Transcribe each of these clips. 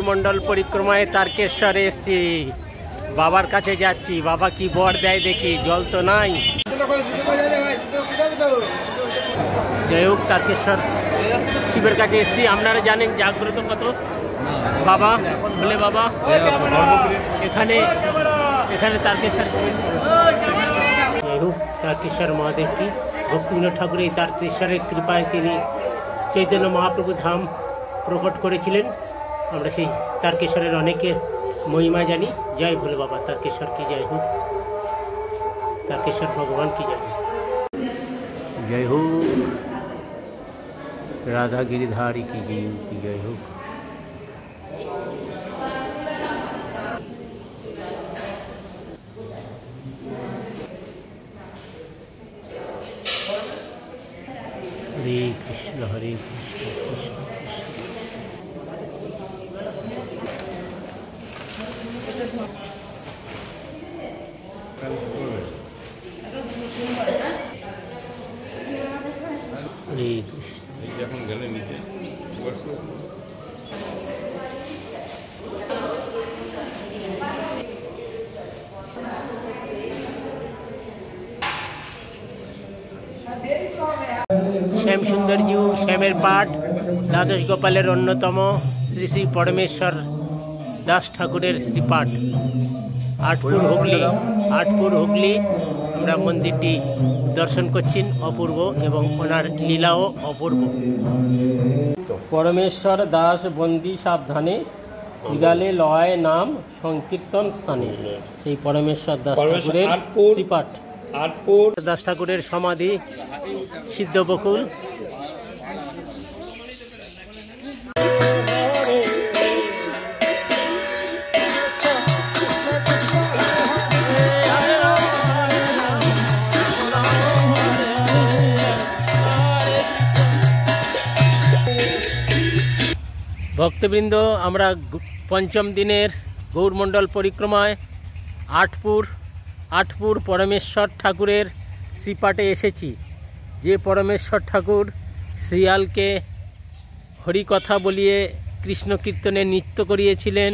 গৌরমণ্ডল পরিক্রমায় তারকেশ্বরে এসেছি, বাবার কাছে যাচ্ছি। বাবা কি বর দেয় দেখি, জল তো নাই। যাই হোক, তারকেশ্বর শিবের কাছে এসেছি। আপনারা জানেন জাগ্রত কত বাবা বলে বাবা এখানে তারকেশ্বর। যাই হোক, তারকেশ্বর মহাদেব কি ভক্তিবিনোদ ঠাকুর এই তারকেশ্বরের কৃপায় তিনি চৈতন্য মহাপ্রভু ধাম প্রকট করেছিলেন। আমরা সেই তারকেশ্বরের অনেকের মহিমা জানি। জয় ভোলে বাবা, তারকেশ্বর কি জয় হোক, তারকেশ্বর ভগবান কি জয় হোক। জয় হোক, রাধা गिरिधारी की जय हो। हरे कृष्ण हरे कृष्ण कृष्ण हरे कृष्ण। এখন গেলে নিচে বসো। শ্যাম সুন্দরজিউ শ্যামের পাঠ দ্বাদশ গোপালের অন্যতম শ্রী শ্রী পরমেশ্বর দাস ঠাকুরের শ্রীপাঠ। আটপুর হুগলি আমরা মন্দিরটি দর্শন করছি। অপূর্ব এবং ওনার লীলাও অপূর্ব। পরমেশ্বর দাস বন্দি সাবধানে শ্রীগালে লয় নাম সংকীর্তন স্থানে। সেই পরমেশ্বর দাস ঠাকুরের শ্রীপাঠ। দাস ঠাকুরের সমাধি সিদ্ধবকুল। ভক্তবৃন্দ, আমরা পঞ্চম দিনের গৌরমণ্ডল পরিক্রমায় আটপুর পরমেশ্বর ঠাকুরের শ্রীপাঠে এসেছি। যে পরমেশ্বর ঠাকুর শ্রীয়ালকে হরিকথা বলিয়ে কৃষ্ণ কীর্তনে নৃত্য করিয়েছিলেন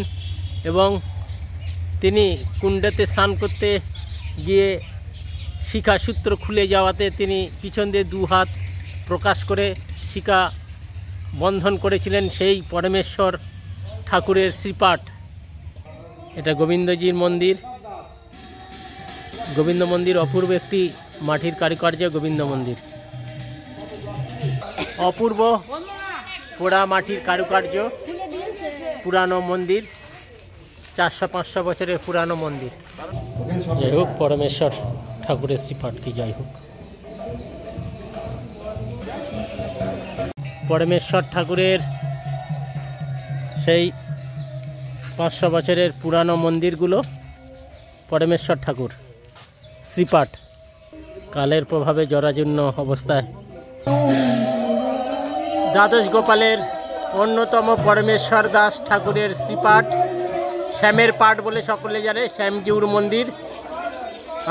এবং তিনি কুণ্ডতে স্নান করতে গিয়ে শিখাসূত্র খুলে যাওয়াতে তিনি পিছন দিয়ে দু হাত প্রকাশ করে শিখা বন্ধন করেছিলেন। সেই পরমেশ্বর ঠাকুরের শ্রীপাঠ। এটা গোবিন্দজির মন্দির। গোবিন্দ মন্দির অপূর্ব একটি মাটির কারুকার্য। গোবিন্দ মন্দির অপূর্ব পোড়া মাটির কারুকার্য, পুরানো মন্দির, 400-500 বছরের পুরানো মন্দির। যাই হোক, পরমেশ্বর ঠাকুরের শ্রীপাঠ কি জয় হোক। পরমেশ্বর ঠাকুরের সেই 500 বছরের পুরানো মন্দিরগুলো পরমেশ্বর ঠাকুর শ্রীপাঠ কালের প্রভাবে জরাজীর্ণ অবস্থায়। দ্বাদশ গোপালের অন্যতম পরমেশ্বর দাস ঠাকুরের শ্রীপাঠ, শ্যামের পাঠ বলে সকলে জানে। শ্যামজিউর মন্দির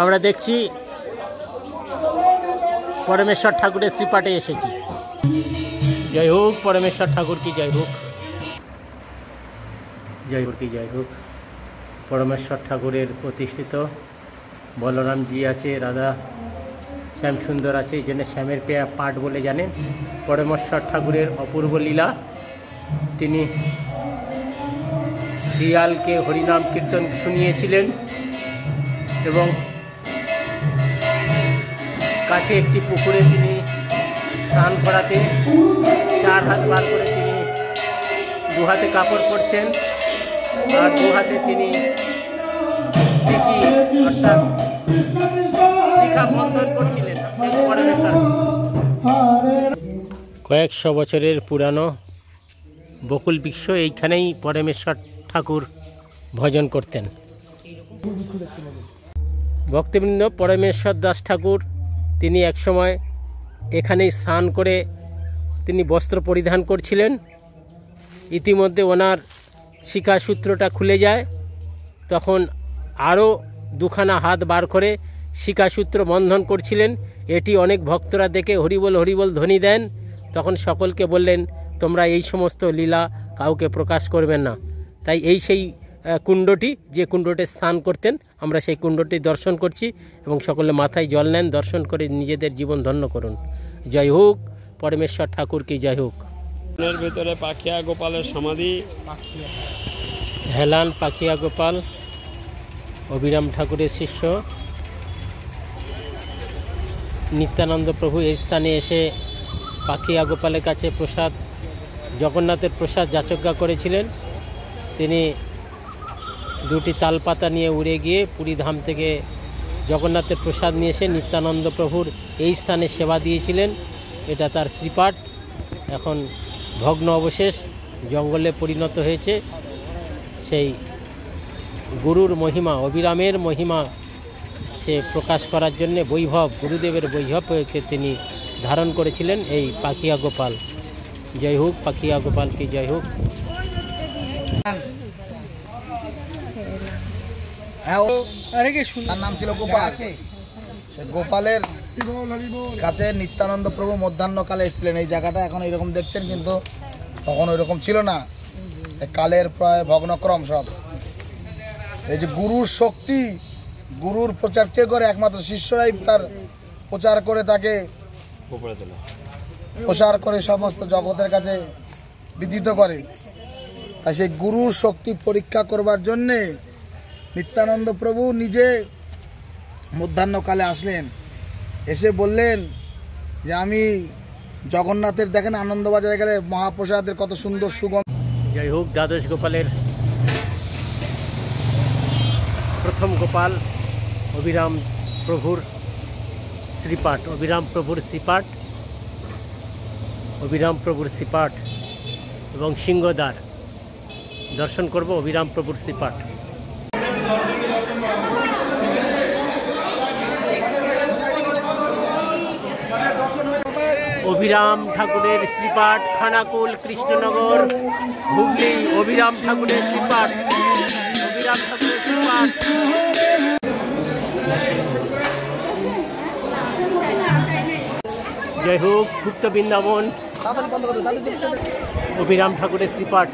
আমরা দেখছি। পরমেশ্বর ঠাকুরের শ্রীপাঠে এসেছি। জয় হোক, পরমেশ্বর ঠাকুর কি জয় হোক, জয় হোক কি জয় হোক। পরমেশ্বর ঠাকুরের প্রতিষ্ঠিত বলরামজি আছে, রাধা শ্যাম সুন্দর আছে, এই জন্য শ্যামের পাঠ বলে জানেন। পরমেশ্বর ঠাকুরের অপূর্ব লীলা। তিনি শ্রীয়ালকে হরিনাম কীর্তন শুনিয়েছিলেন এবং কাছে একটি পুকুরে তিনি স্নান করাতে 4 হাত বার করে তিনি 2 হাতে কাপড় পরছেন আর 2 হাতে তিনি টিকি অর্থাৎ শিখা বন্ধন করছিলেন। সেই পরমেশ্বর কয়েকশো বছরের পুরানো বকুল বৃক্ষ, এইখানেই পরমেশ্বর ঠাকুর ভজন করতেন। ভক্তবৃন্দ, পরমেশ্বর দাস ঠাকুর তিনি একসময় এখানেই স্নান করে তিনি বস্ত্র পরিধান করছিলেন। ইতিমধ্যে ওনার শিখাসূত্রটা খুলে যায়, তখন আরও 2খানা হাত বার করে শিখাসূত্র বন্ধন করছিলেন। এটি অনেক ভক্তরা দেখে হরিবল হরিবল ধ্বনি দেন। তখন সকলকে বললেন, তোমরা এই সমস্ত লীলা কাউকে প্রকাশ করবেন না। তাই এই সেই কুণ্ডটি, যে কুণ্ডতে স্নান করতেন, আমরা সেই কুণ্ডটি দর্শন করছি এবং সকলে মাথায় জল নেন, দর্শন করে নিজেদের জীবন ধন্য করুন। জয় হোক পরমেশ্বর ঠাকুর কি জয় হোক। এর ভিতরে পাখিয়া গোপালের সমাধি। হেলান পাখিয়া গোপাল অবিরাম ঠাকুরের শিষ্য। নিত্যানন্দ প্রভু এই স্থানে এসে পাখিয়া গোপালের কাছে প্রসাদ, জগন্নাথের প্রসাদ যাচজ্ঞা করেছিলেন। তিনি দুটি তালপাতা নিয়ে উড়ে গিয়ে পুরী ধাম থেকে জগন্নাথের প্রসাদ নিয়ে এসে নিত্যানন্দ প্রভুর এই স্থানে সেবা দিয়েছিলেন। এটা তার শ্রীপাঠ, এখন ভগ্ন অবশেষ জঙ্গলে পরিণত হয়েছে। সেই গুরুর মহিমা, অবিরামের মহিমা সে প্রকাশ করার জন্যে বৈভব, গুরুদেবের বৈভবকে তিনি ধারণ করেছিলেন এই পাখিয়া গোপাল। জয় হোক পাখিয়া গোপাল কি জয় হোক। তার নাম ছিল গোপাল। সে গোপালের কাছে নিত্যানন্দ প্রভু মধ্যাহ্নকালে এসেছিলেন। এই জায়গাটা এখন এরকম দেখছেন, কিন্তু তখন ওইরকম ছিল না। কালের প্রায় ভগ্নক্রম সব। এই যে গুরুর শক্তি, গুরুর প্রচার কে করে? একমাত্র শিষ্যরাই তার প্রচার করে, তাকে প্রসার করে সমস্ত জগতের কাছে বিদিত করে। তাই সেই গুরুর শক্তি পরীক্ষা করবার জন্যে নিত্যানন্দ প্রভু নিজে মধ্যাহ্নকালে আসলেন। এসে বললেন যে আমি জগন্নাথের, দেখেন আনন্দবাজারে গেলে মহাপ্রসাদের কত সুন্দর সুগন্ধ। জয় হোক দ্বাদশ গোপালের প্রথম গোপাল অবিরাম প্রভুর শ্রীপাঠ, অবিরাম প্রভুর শ্রীপাঠ, অবিরাম প্রভুর শ্রীপাঠ এবং সিংহদ্বার দর্শন করব। অবিরাম প্রভুর শ্রীপাঠ। অবিরাম ঠাকুরের শ্রীপাঠ, খানাকুল, কৃষ্ণনগর, হুগলি। অবিরাম ঠাকুরের শ্রীপাঠ, অবিরাম ঠাকুরের শ্রীপাঠ। জয় হোক গুপ্ত বৃন্দাবন, অবিরাম ঠাকুরের শ্রীপাঠ।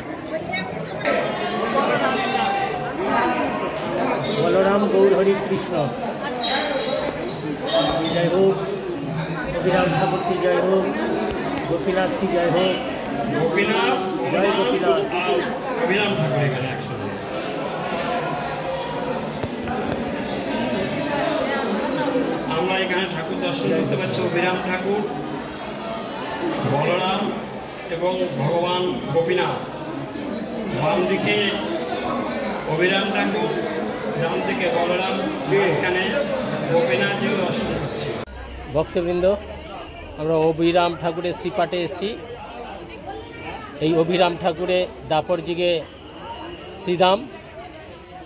বলরাম গৌর হরি কৃষ্ণ। জয় হোক অবিরাম ঠাকুর কি জয় হোক। গোপীনাথ কি জয় হোক। গোপীনাথ, জয় গোপীনাথ। অবিরাম ঠাকুর এখানে একসঙ্গে। আমরা এখানে ঠাকুর দর্শন করতে পারছি। অবিরাম ঠাকুর, বলরাম এবং ভগবান গোপীনাথ। বাম দিকে অবিরাম ঠাকুর, ডান দিকে বলরাম, মাঝখানে গোপীনাথজিও দর্শন করছি। ভক্তবৃন্দ, আমরা অবিরাম ঠাকুরের শ্রীপাঠে এসেছি। এই অবিরাম ঠাকুরে দাপর যুগে শ্রীদাম,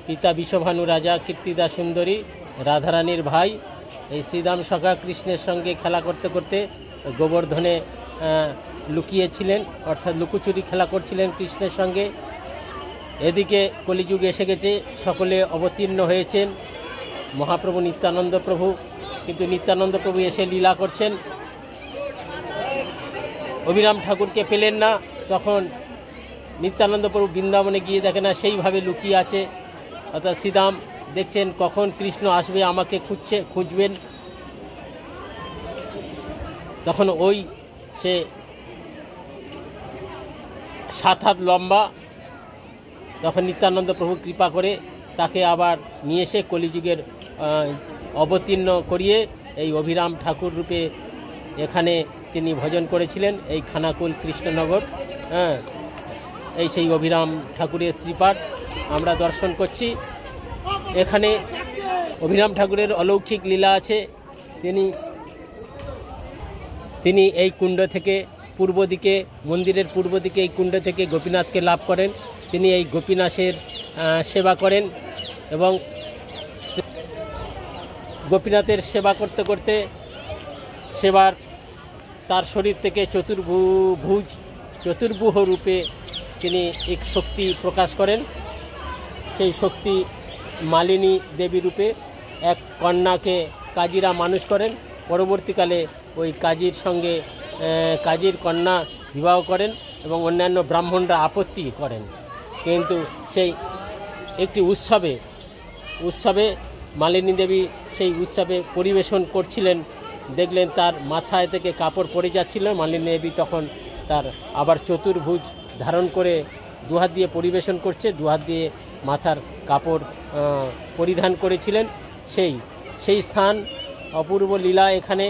পিতা বিশ্বভানু রাজা, কীর্তিদা সুন্দরী, রাধারানীর ভাই। এই শ্রীদাম সখা কৃষ্ণের সঙ্গে খেলা করতে করতে গোবর্ধনে লুকিয়েছিলেন, অর্থাৎ লুকোচুরি খেলা করছিলেন কৃষ্ণের সঙ্গে। এদিকে কলিযুগ এসে গেছে, সকলে অবতীর্ণ হয়েছেন, মহাপ্রভু নিত্যানন্দ প্রভু। কিন্তু নিত্যানন্দ প্রভু এসে লীলা করছেন, অবিরাম ঠাকুরকে পেলেন না। তখন নিত্যানন্দ প্রভু বৃন্দাবনে গিয়ে দেখে না, সেইভাবে লুকিয়ে আছে। অর্থাৎ শ্রীদাম দেখছেন কখন কৃষ্ণ আসবে, আমাকে খুঁজবেন। তখন ওই সে 7 হাত লম্বা, তখন নিত্যানন্দ প্রভু কৃপা করে তাকে আবার নিয়ে এসে কলিযুগের অবতীর্ণ করিয়ে এই অবিরাম ঠাকুর রূপে এখানে তিনি ভজন করেছিলেন। এই খানাকুল কৃষ্ণনগর, এই সেই অবিরাম ঠাকুরের শ্রীপাঠ আমরা দর্শন করছি। এখানে অবিরাম ঠাকুরের অলৌকিক লীলা আছে। তিনি এই কুণ্ড থেকে পূর্ব দিকে, মন্দিরের পূর্ব দিকে এই কুণ্ড থেকে গোপীনাথকে লাভ করেন। তিনি এই গোপীনাথের সেবা করেন এবং গোপীনাথের সেবা করতে করতে তার শরীর থেকে চতুর্ভুজ রূপে তিনি এক শক্তি প্রকাশ করেন। সেই শক্তি মালিনী দেবী রূপে এক কন্যাকে কাজীরা মানুষ করেন। পরবর্তীকালে ওই কাজীর সঙ্গে কাজীর কন্যা বিবাহ করেন এবং অন্যান্য ব্রাহ্মণরা আপত্তি করেন। কিন্তু সেই একটি উৎসবে মালিনী দেবী সেই উৎসবে পরিবেশন করছিলেন, দেখলেন তার মাথায় থেকে কাপড় পড়ে যাচ্ছিল। মালিনী দেবী তখন তার আবার চতুর্ভুজ ধারণ করে দুহাত দিয়ে পরিবেশন করছে, দুহাত দিয়ে মাথার কাপড় পরিধান করেছিলেন। সেই স্থান অপূর্ব লীলা। এখানে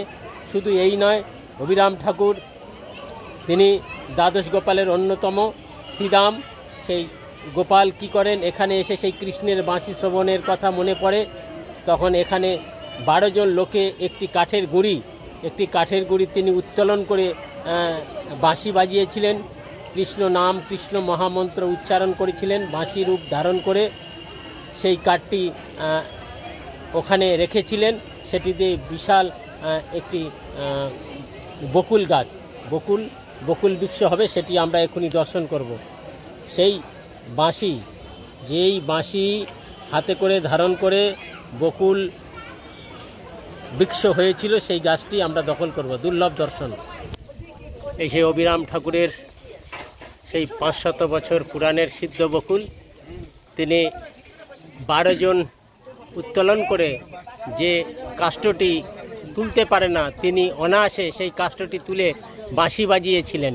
শুধু এই নয়, অভিরাম ঠাকুর তিনি দ্বাদশ গোপালের অন্যতম শ্রীদাম। সেই গোপাল কি করেন, এখানে এসে সেই কৃষ্ণের বাঁশি শ্রবণের কথা মনে পড়ে। তখন এখানে 12 জন লোকে একটি কাঠের গুঁড়ি তিনি উত্তোলন করে বাঁশি বাজিয়েছিলেন, কৃষ্ণ নাম, কৃষ্ণ মহামন্ত্র উচ্চারণ করেছিলেন বাঁশি রূপ ধারণ করে। সেই কাঠটি ওখানে রেখেছিলেন, সেটিতে বিশাল একটি বকুল গাছ, বকুল বৃক্ষ হবে, সেটি আমরা এখনই দর্শন করব। সেই বাঁশি, যেই বাঁশি হাতে করে ধারণ করে বকুল বৃক্ষ হয়েছিল, সেই গাছটি আমরা দখল করব। দুর্লভ দর্শন। এই সেই অভিরাম ঠাকুরের সেই 500 বছর পুরাণের সিদ্ধ বকুল, তিনি 12 জন উত্তোলন করে যে কাষ্ঠটি তুলতে পারে না, তিনি অনায়াসে সেই কাষ্ঠটি তুলে বাঁশি বাজিয়েছিলেন,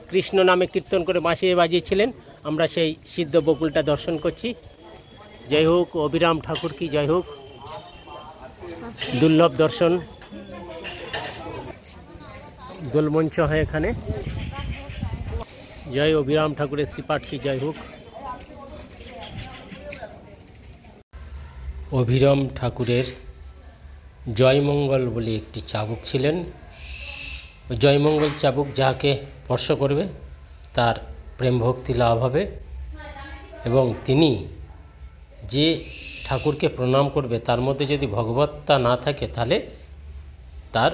কৃষ্ণ নামে কীর্তন করে বাঁশি বাজিয়েছিলেন। আমরা সেই সিদ্ধ বকুলটা দর্শন করছি। জয় হোক অভিরাম ঠাকুর কি জয় হোক। দুর্লভ দর্শন। দোলমঞ্চ হয় এখানে। জয় অভিরাম ঠাকুরের শ্রীপাঠ কি জয় হোক। অভিরাম ঠাকুরের জয়মঙ্গল বলে একটি চাবুক ছিলেন। জয়মঙ্গল চাবুক যাকে স্পর্শ করবে তার প্রেম ভক্তি লাভ হবে, এবং তিনি যে ঠাকুরকে প্রণাম করবে তার মধ্যে যদি ভগবত্তা না থাকে তাহলে তার